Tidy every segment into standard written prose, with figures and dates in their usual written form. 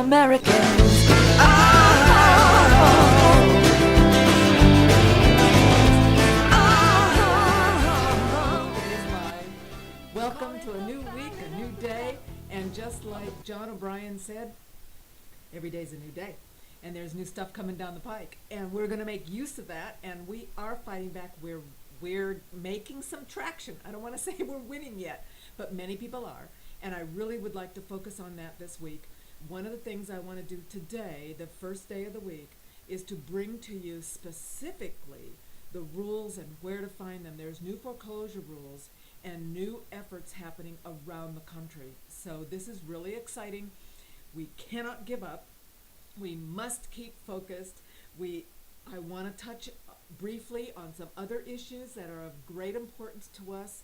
Americans. Welcome to a new week, a new day, and just like John O'Brien said, every day's a new day, and there's new stuff coming down the pike, and we're going to make use of that, and we are fighting back. We're making some traction. I don't want to say we're winning yet, but many people are, and I really would like to focus on that this week. One of the things I want to do today, the first day of the week, is to bring to you specifically the rules and where to find them. There's new foreclosure rules and new efforts happening around the country. So this is really exciting. We cannot give up. We must keep focused. I want to touch briefly on some other issues that are of great importance to us,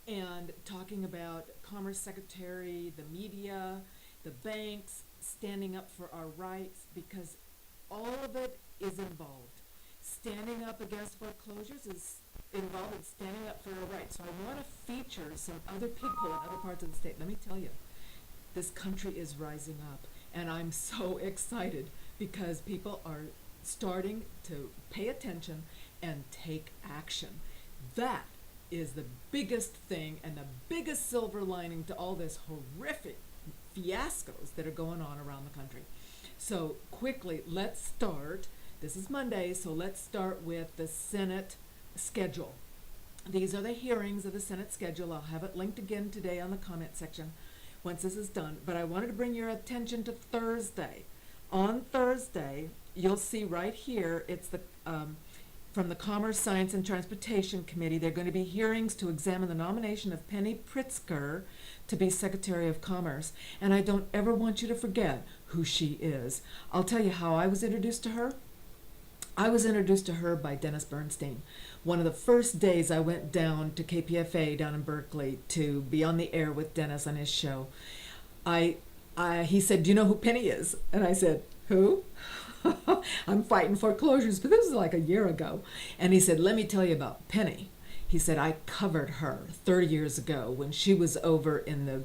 and talking about Commerce Secretary, the media, the banks, standing up for our rights, because all of it is involved. Standing up against foreclosures is involved in standing up for our rights. So I want to feature some other people in other parts of the state. Let me tell you, this country is rising up, and I'm so excited because people are starting to pay attention and take action. That is the biggest thing and the biggest silver lining to all this horrific fiascos that are going on around the country. So quickly, let's start. This is Monday, so let's start with the Senate schedule. These are the hearings of the Senate schedule. I'll have it linked again today on the comment section once this is done. But I wanted to bring your attention to Thursday. On Thursday, you'll see right here, it's the from the Commerce, Science, and Transportation Committee. There are going to be hearings to examine the nomination of Penny Pritzker to be Secretary of Commerce. And I don't ever want you to forget who she is. I'll tell you how I was introduced to her. I was introduced to her by Dennis Bernstein. One of the first days I went down to KPFA down in Berkeley to be on the air with Dennis on his show, he said, "Do you know who Penny is?" And I said, "Who?" I'm fighting foreclosures, but this was like a year ago. And he said, "Let me tell you about Penny." He said, "I covered her 30 years ago when she was over in the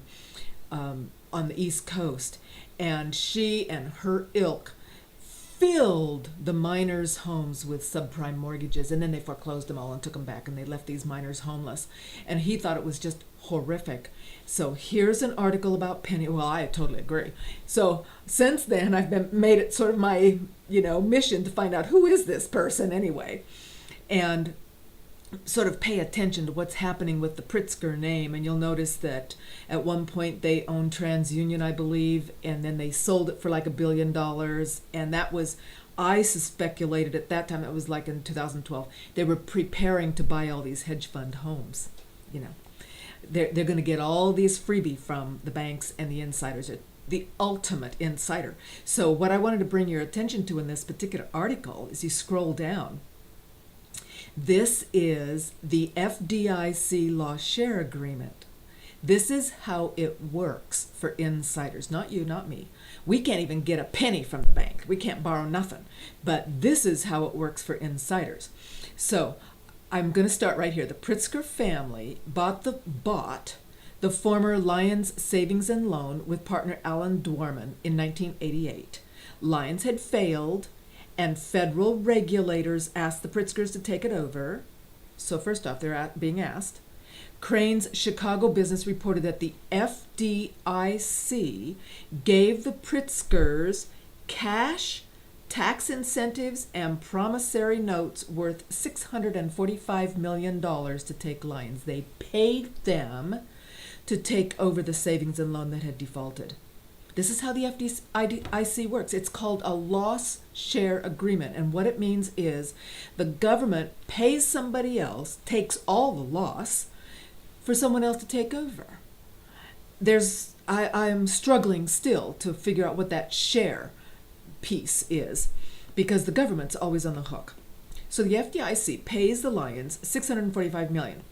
on the East Coast, and she and her ilk filled the miners' homes with subprime mortgages, and then they foreclosed them all and took them back, and they left these miners homeless." And he thought it was just horrific. So here's an article about Penny. Well, I totally agree. So since then, I've made it sort of my mission to find out who is this person anyway, and sort of pay attention to what's happening with the Pritzker name. And you'll notice that at one point they owned TransUnion, I believe, and then they sold it for like $1 billion. And that was, I speculated at that time, it was like in 2012, they were preparing to buy all these hedge fund homes. They're going to get all these freebie from the banks and the insiders, the ultimate insider. So what I wanted to bring your attention to in this particular article is you scroll down. This is the FDIC loss share agreement. This is how it works for insiders, not you, not me. We can't even get a penny from the bank. We can't borrow nothing. But this is how it works for insiders. So I'm going to start right here. The Pritzker family bought the former Lions Savings and Loan with partner Alan Dwarman in 1988. Lions had failed, and federal regulators asked the Pritzkers to take it over. So first off, they're being asked. Crane's Chicago Business reported that the FDIC gave the Pritzkers cash, tax incentives, and promissory notes worth $645 million to take Lions. They paid them to take over the savings and loan that had defaulted. This is how the FDIC works. It's called a loss share agreement. And what it means is the government pays somebody else, takes all the loss for someone else to take over. I'm struggling still to figure out what that share piece is, because the government's always on the hook. So the FDIC pays the Lions $645 million.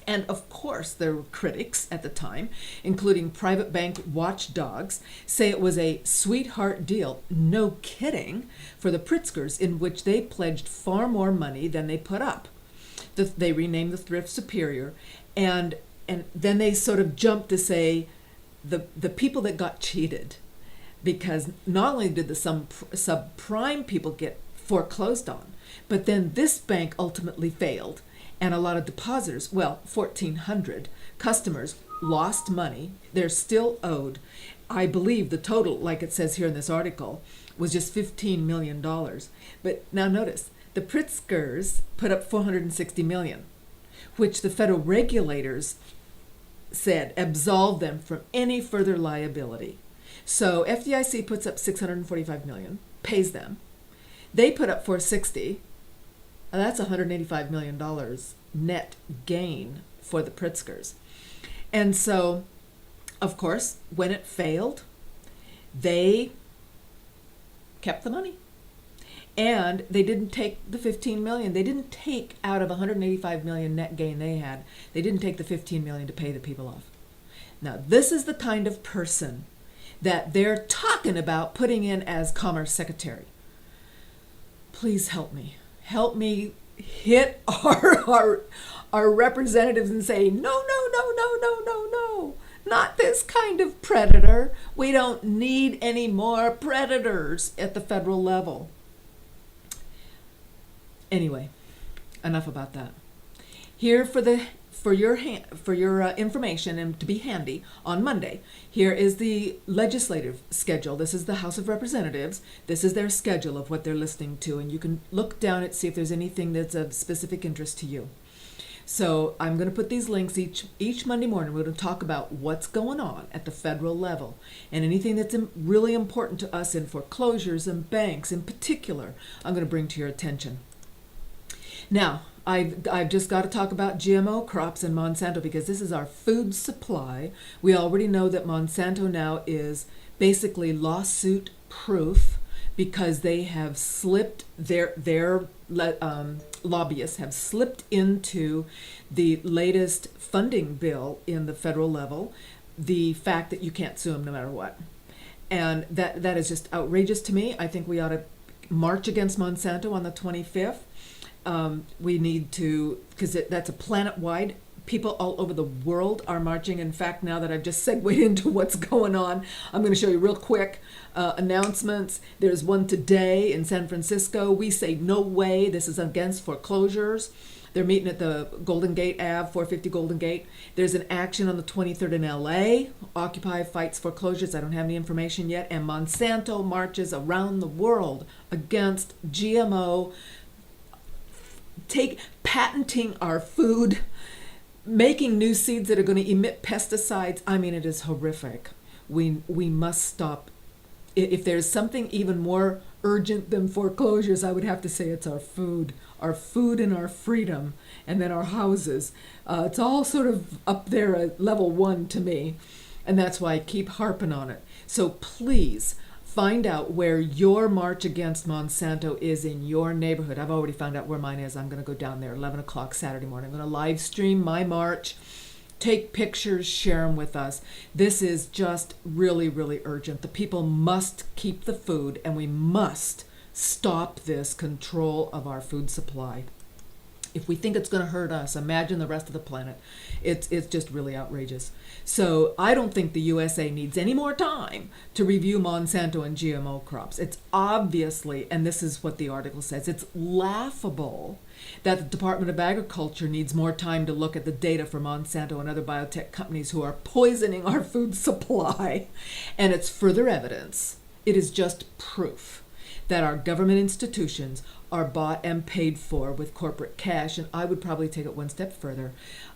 And of course, there were critics at the time, including private bank watchdogs, say it was a sweetheart deal, no kidding, for the Pritzkers, in which they pledged far more money than they put up. They renamed the thrift Superior, and then they sort of jumped to say the people that got cheated, because not only did the subprime people get foreclosed on, but then this bank ultimately failed, and a lot of depositors, 1,400 customers, lost money. They're still owed. I believe the total, like it says here in this article, was just $15 million. But now notice, the Pritzkers put up $460 million, which the federal regulators said absolved them from any further liability. So FDIC puts up $645 million, pays them. They put up $460. That's $185 million net gain for the Pritzkers. And so, of course, when it failed, they kept the money. And they didn't take the $15 million. They didn't take out of $185 million net gain they had. They didn't take the $15 million to pay the people off. Now, this is the kind of person that they're talking about putting in as Commerce Secretary. Please help me. Help me hit our representatives and say, no, not this kind of predator. We don't need any more predators at the federal level. Anyway, enough about that. Here for your information and to be handy on Monday, here is the legislative schedule. This is the House of Representatives. This is their schedule of what they're listening to, and you can look down and see if there's anything that's of specific interest to you. So I'm going to put these links each Monday morning. We're going to talk about what's going on at the federal level and anything that's really important to us in foreclosures and banks in particular, I'm going to bring to your attention. Now, I've just got to talk about GMO crops and Monsanto because this is our food supply. We already know that Monsanto now is basically lawsuit proof because they have slipped, their lobbyists have slipped into the latest funding bill in the federal level, the fact that you can't sue them no matter what. And that is just outrageous to me. I think we ought to march against Monsanto on the 25th. We need to, because that's a planet-wide. People all over the world are marching. In fact, now that I've just segued into what's going on, I'm going to show you real quick announcements. There's one today in San Francisco. We say no way. This is against foreclosures. They're meeting at the Golden Gate Ave, 450 Golden Gate. There's an action on the 23rd in LA. Occupy fights foreclosures. I don't have any information yet. And Monsanto marches around the world against GMO, patenting our food, making new seeds that are going to emit pesticides. I mean, it is horrific. We must stop. If there's something even more urgent than foreclosures, I would have to say it's our food and our freedom, and then our houses. It's all sort of up there at level 1 to me, and that's why I keep harping on it. So please find out where your march against Monsanto is in your neighborhood. I've already found out where mine is. I'm going to go down there 11 o'clock Saturday morning. I'm going to live stream my march, take pictures, share them with us. This is just really, really urgent. The people must keep the food, and we must stop this control of our food supply. If we think it's going to hurt us, imagine the rest of the planet. It's just really outrageous. So I don't think the USA needs any more time to review Monsanto and GMO crops. It's obviously, and this is what the article says, it's laughable that the Department of Agriculture needs more time to look at the data for Monsanto and other biotech companies who are poisoning our food supply. And it's further evidence. It is just proof that our government institutions are bought and paid for with corporate cash, and I would probably take it one step further.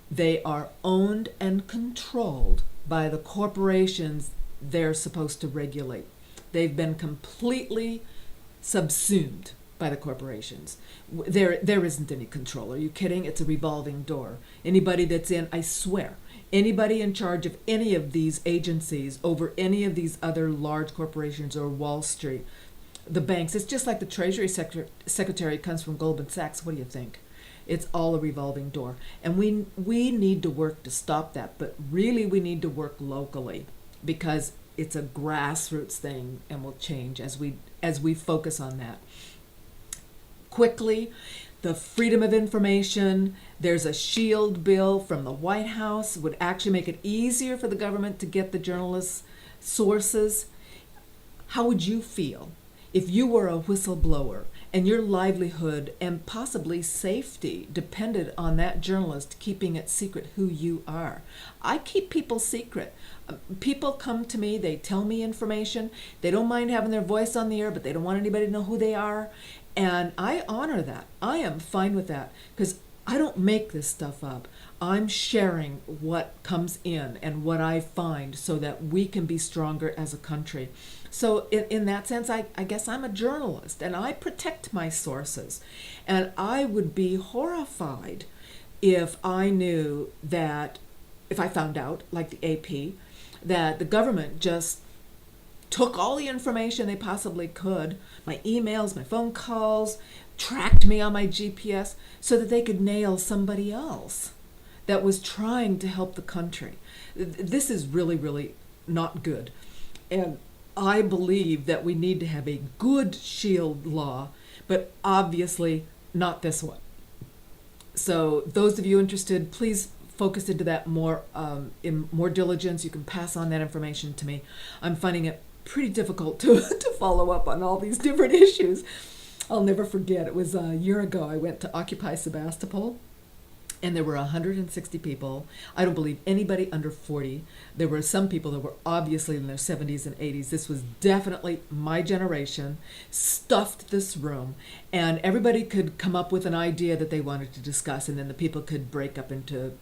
They are owned and controlled by the corporations they're supposed to regulate. They've been completely subsumed by the corporations. There isn't any control. Are you kidding? It's a revolving door. Anybody that's in, I swear, anybody in charge of any of these agencies over any of these other large corporations or Wall Street, the banks, it's just like the Treasury Secretary comes from Goldman Sachs. What do you think? It's all a revolving door. And we need to work to stop that, but really we need to work locally because it's a grassroots thing and will change as we focus on that. Quickly, the freedom of information, there's a shield bill from the White House, would actually make it easier for the government to get the journalists' sources. How would you feel if you were a whistleblower and your livelihood and possibly safety depended on that journalist keeping it secret who you are? I keep people secret. People come to me, they tell me information. They don't mind having their voice on the air, but they don't want anybody to know who they are. And I honor that. I am fine with that because I don't make this stuff up. I'm sharing what comes in and what I find so that we can be stronger as a country. So in that sense, I guess I'm a journalist and I protect my sources. And I would be horrified if I knew that, if I found out, like the AP, that the government just took all the information they possibly could, my emails, my phone calls, tracked me on my GPS so that they could nail somebody else that was trying to help the country. This is really, really not good. And I believe that we need to have a good shield law, but obviously not this one. So those of you interested, please focus into that more in more diligence. You can pass on that information to me. I'm finding it pretty difficult to follow up on all these different issues. I'll never forget, it was a year ago I went to Occupy Sebastopol, and there were 160 people. I don't believe anybody under 40. There were some people that were obviously in their 70s and 80s. This was definitely my generation, stuffed this room, and everybody could come up with an idea that they wanted to discuss, and then the people could break up into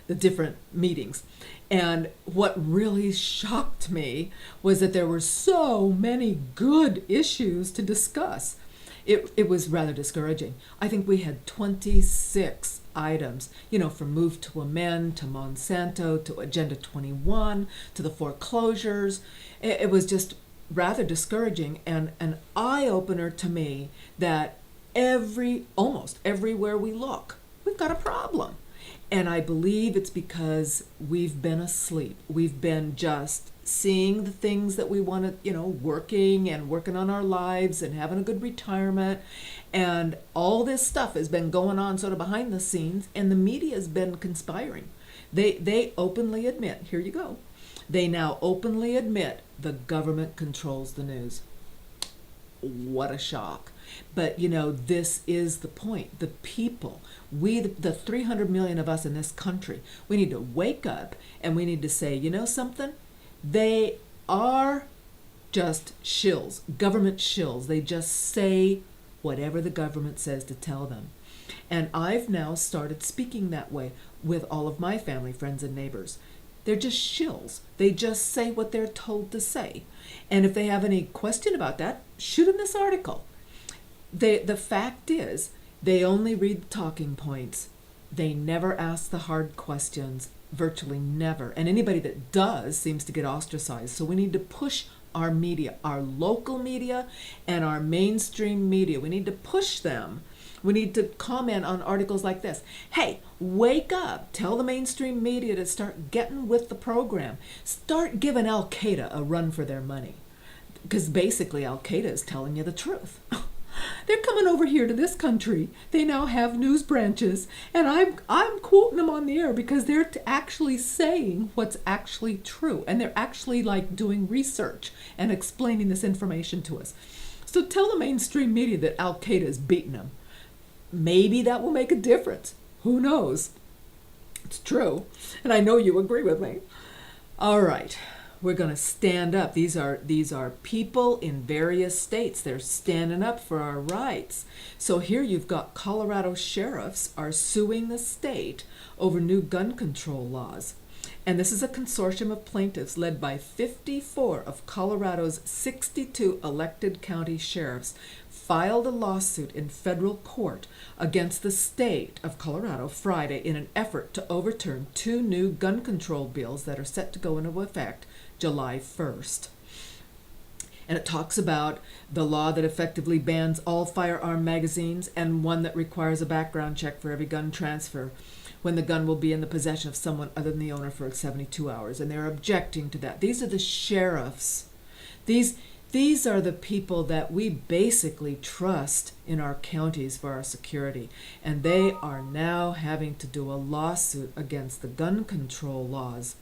the different meetings. And what really shocked me was that there were so many good issues to discuss. It was rather discouraging. I think we had 26 items, from Move to Amend to Monsanto to Agenda 21 to the foreclosures. It was just rather discouraging and an eye-opener to me that almost everywhere we look, we've got a problem. And I believe it's because we've been asleep. We've been just seeing the things that we want to, working on our lives and having a good retirement. And all this stuff has been going on sort of behind the scenes, and the media has been conspiring. They openly admit, here you go, they now openly admit the government controls the news. What a shock. But, this is the point. The people, the 300 million of us in this country, we need to wake up and we need to say, something? They are just shills, government shills. They just say whatever the government says to tell them. And I've now started speaking that way with all of my family, friends, and neighbors. They're just shills. They just say what they're told to say. And if they have any question about that, shoot them this article. The fact is, they only read the talking points. They never ask the hard questions, virtually never. And anybody that does seems to get ostracized. So we need to push our media, our local media and our mainstream media. We need to push them. We need to comment on articles like this. Hey, wake up. Tell the mainstream media to start getting with the program. Start giving Al-Qaeda a run for their money. Because basically Al-Qaeda is telling you the truth. They're coming over here to this country. They now have news branches, and I'm quoting them on the air because they're actually saying what's actually true, and they're actually doing research and explaining this information to us. So tell the mainstream media that Al-Qaeda is beating them. Maybe that will make a difference. Who knows? It's true, and I know you agree with me. All right. We're going to stand up. These are people in various states. They're standing up for our rights. So here you've got Colorado sheriffs are suing the state over new gun control laws. And this is a consortium of plaintiffs led by 54 of Colorado's 62 elected county sheriffs filed a lawsuit in federal court against the state of Colorado Friday in an effort to overturn 2 new gun control bills that are set to go into effect July 1st. And it talks about the law that effectively bans all firearm magazines and one that requires a background check for every gun transfer when the gun will be in the possession of someone other than the owner for 72 hours. And they're objecting to that. These are the sheriffs. These are the people that we basically trust in our counties for our security. And they are now having to do a lawsuit against the gun control laws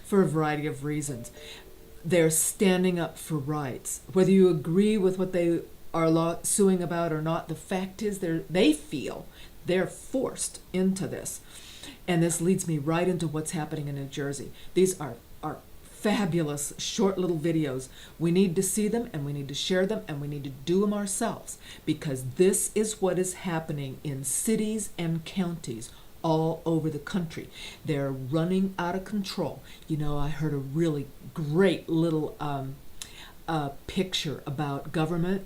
for a variety of reasons. they're standing up for rights. Whether you agree with what they are suing about or not, the fact is they feel they're forced into this. And this leads me right into what's happening in New Jersey. These are fabulous short little videos. We need to see them, and we need to share them, and we need to do them ourselves, because this is what is happening in cities and counties all over the country. They're running out of control. You know, I heard a really great little picture about government.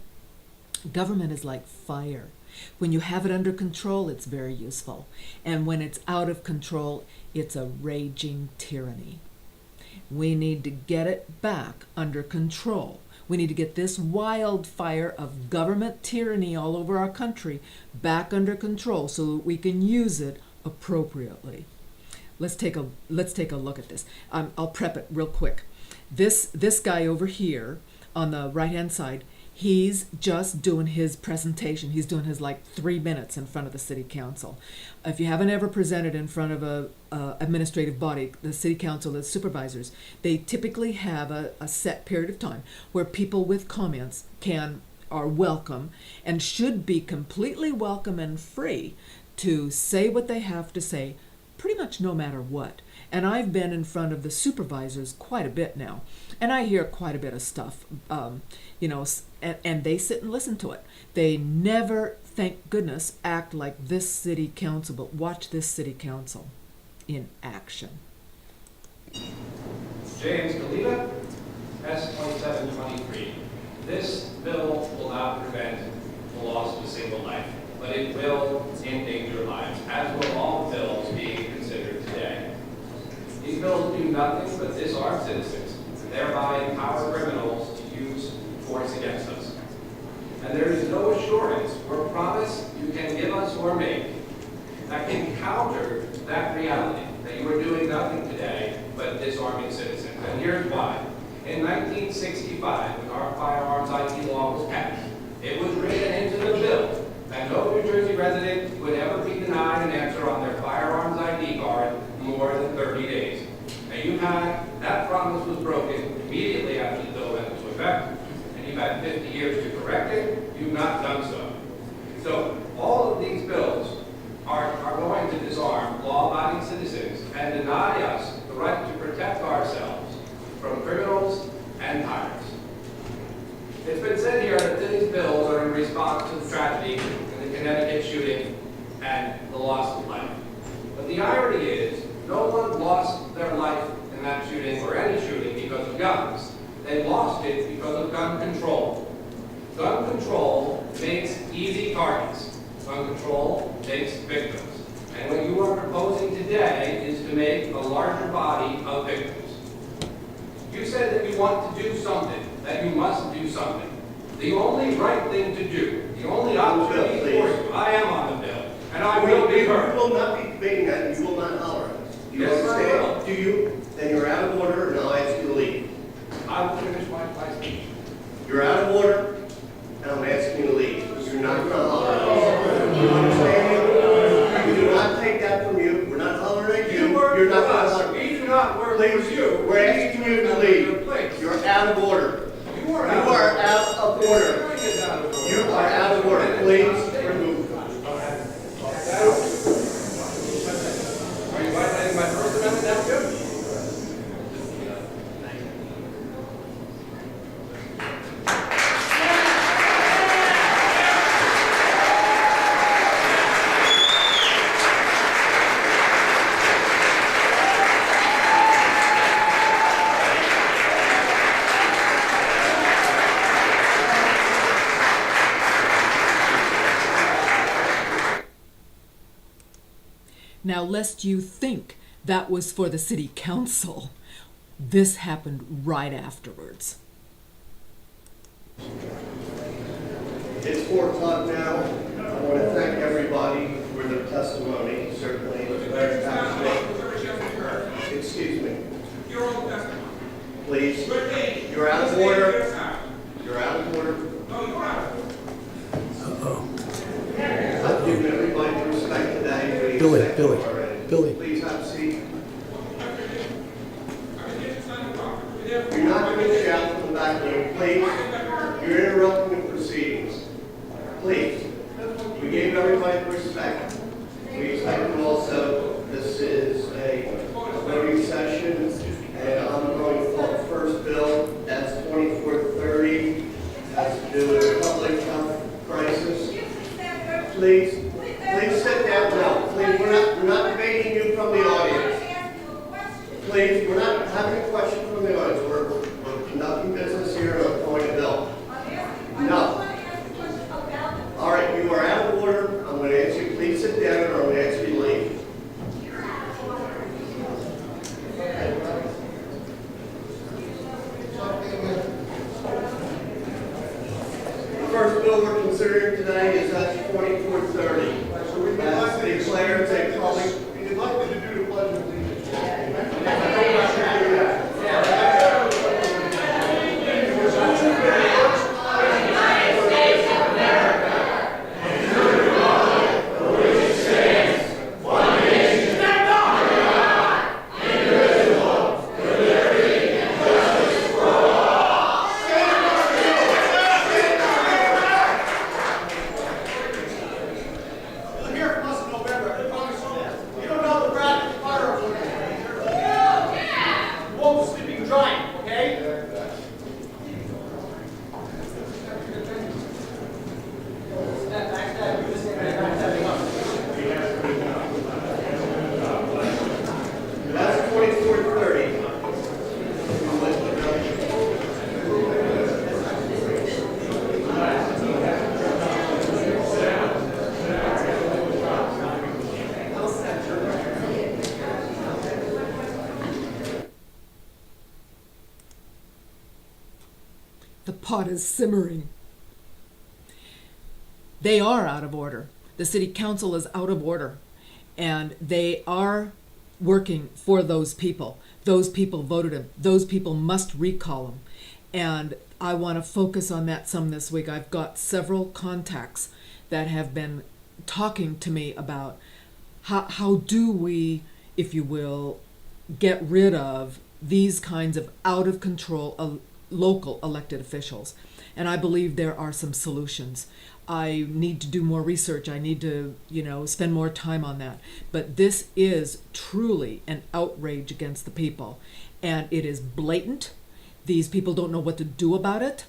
Government is like fire. When you have it under control, it's very useful. And when it's out of control, it's a raging tyranny. We need to get it back under control. We need to get this wildfire of government tyranny all over our country back under control so that we can use it appropriately. Let's take a look at this. I'll prep it real quick. This guy over here on the right-hand side, he's just doing his presentation. He's doing his 3 minutes in front of the city council. If you haven't ever presented in front of a administrative body, the city council, the supervisors, they typically have a set period of time where people with comments are welcome and should be completely welcome and free to say what they have to say, pretty much no matter what. And I've been in front of the supervisors quite a bit now, and I hear quite a bit of stuff, and they sit and listen to it. They never, thank goodness, act like this city council, but watch this city council in action. James Kalita, S2723. This bill will not prevent the loss of a single life, but it will endanger lives, as will all bills being considered today. These bills do nothing but disarm citizens, and thereby empower criminals to use force against us. And there is no assurance or promise you can give us or make that can counter that reality, that you are doing nothing today but disarming citizens. And here's why. In 1965, when our firearms ID law was passed, it was written into the bill that no New Jersey resident would ever be denied an answer on their firearms ID card more than 30 days. And that promise was broken immediately after the bill went into effect, and you've had 50 years to correct it. You've not done so. So all of these bills are going to disarm law-abiding citizens and deny us the right to protect ourselves from criminals and tyrants. It's been said here that these bills are in response to the tragedy in the Connecticut shooting and the loss of life. But the irony is, no one lost their life in that shooting or any shooting because of guns. They lost it because of gun control. Gun control makes easy targets. Gun control makes victims. And what you are proposing today is to make a larger body of victims. You said that you want to do something, that you must do something. The only right thing to do, the only opportunity for you, I am on the bill, and I will be heard. You will not be debating that, and you will not holler at us. Do you Yes, I understand? will. Do you? Then you're out of order, and I'll ask you to leave. I will finish my speech. You're out of order, and I'm asking you to leave. You're not going to holler at us. Do you understand me? We do not take that from you. We're not hollering at you. You're not going to holler. We do not work Please, for you. we're asking you to leave. You're out of order. You are You are out of order. You are out of order. Please remove. Are you violating my First Amendment now too? Now, lest you think that was for the city council, this happened right afterwards. It's 4 o'clock now. I want to thank everybody for their testimony. Certainly, it was very passionate. Excuse me. Your own testimony. Please. You're out of order. You're out of order. No, you're out. I've given everybody respect today. Billy. Please have a seat. You're not going to shout from the back room, please. You're interrupting the proceedings. Please. We gave everybody respect. We expect them also. This is a voting session, and I'm going to call the first bill. That's 2430. Has to do with the public health crisis. Please sit down now. Please, we're not debating you from the audience. Please, we're not having a question from the audience. We're conducting business here, and I'm calling a bill. No. All right, you are out of order. I'm going to ask you, please sit down, or I'm going to ask you to leave. The first bill we're considering today is S 2430. That's declared a public. You'd like me to do the pledge of allegiance? The pot is simmering. They are out of order. The city council is out of order. And they are working for those people. Those people voted him. Those people must recall him. And I want to focus on that some this week. I've got several contacts that have been talking to me about how do we, if you will, get rid of these kinds of out of control local elected officials. And I believe there are some solutions. I need to do more research. I need to, spend more time on that. But this is truly an outrage against the people. And it is blatant. These people don't know what to do about it.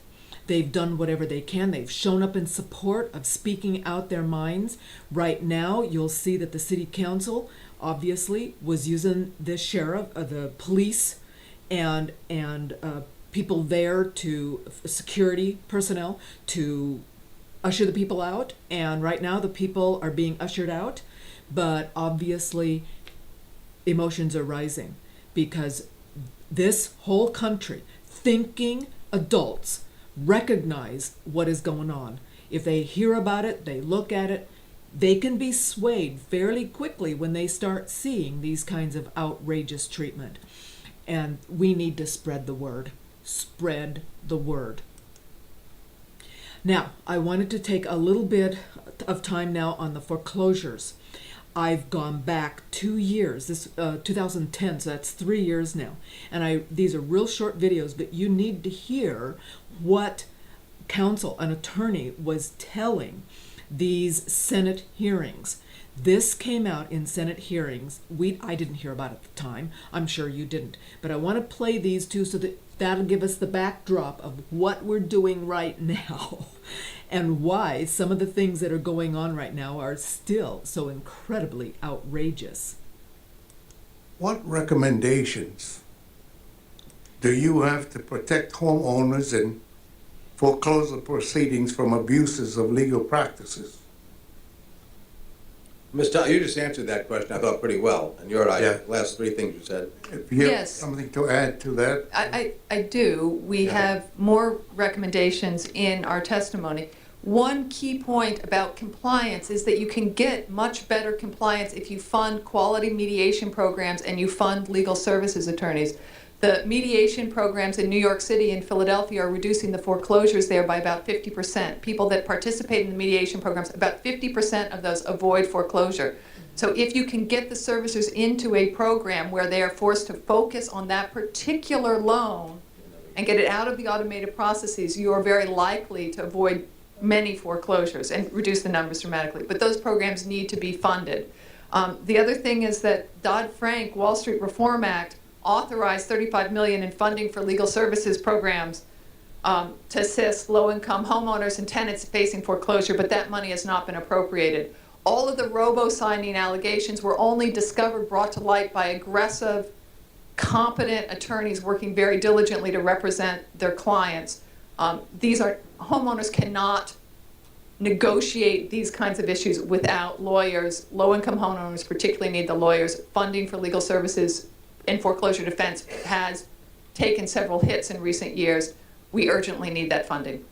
They've done whatever they can. They've shown up in support of speaking out their minds. Right now, you'll see that the city council obviously was using the sheriff, the police, and people there to security personnel to usher the people out. And right now the people are being ushered out, but obviously emotions are rising because this whole country, thinking adults, recognize what is going on. If they hear about it, they look at it, they can be swayed fairly quickly when they start seeing these kinds of outrageous treatment. And we need to spread the word. Spread the word. Now, I wanted to take a little bit of time now on the foreclosures. I've gone back 2 years, this 2010, so that's 3 years now. And these are real short videos, but you need to hear what counsel, an attorney, was telling these Senate hearings. This came out in Senate hearings. I didn't hear about it at the time. I'm sure you didn't. But I want to play these two so that'll give us the backdrop of what we're doing right now and why some of the things that are going on right now are still so incredibly outrageous. What recommendations do you have to protect homeowners in foreclosure proceedings from abuses of legal practices? Ms. Thompson, you just answered that question, I thought, pretty well, and you're right, Yeah. last three things you said. If you have Yes. something to add to that? I do. We have more recommendations in our testimony. One key point about compliance is that you can get much better compliance if you fund quality mediation programs and you fund legal services attorneys. The mediation programs in New York City and Philadelphia are reducing the foreclosures there by about 50%. People that participate in the mediation programs, about 50% of those avoid foreclosure. So if you can get the servicers into a program where they are forced to focus on that particular loan and get it out of the automated processes, you are very likely to avoid many foreclosures and reduce the numbers dramatically. But those programs need to be funded. The other thing is that Dodd-Frank Wall Street Reform Act authorized $35 million in funding for legal services programs to assist low-income homeowners and tenants facing foreclosure, but that money has not been appropriated. All of the robo-signing allegations were only discovered, brought to light by aggressive, competent attorneys working very diligently to represent their clients. Homeowners cannot negotiate these kinds of issues without lawyers. Low-income homeowners particularly need the lawyers. Funding for legal services and foreclosure defense has taken several hits in recent years. We urgently need that funding.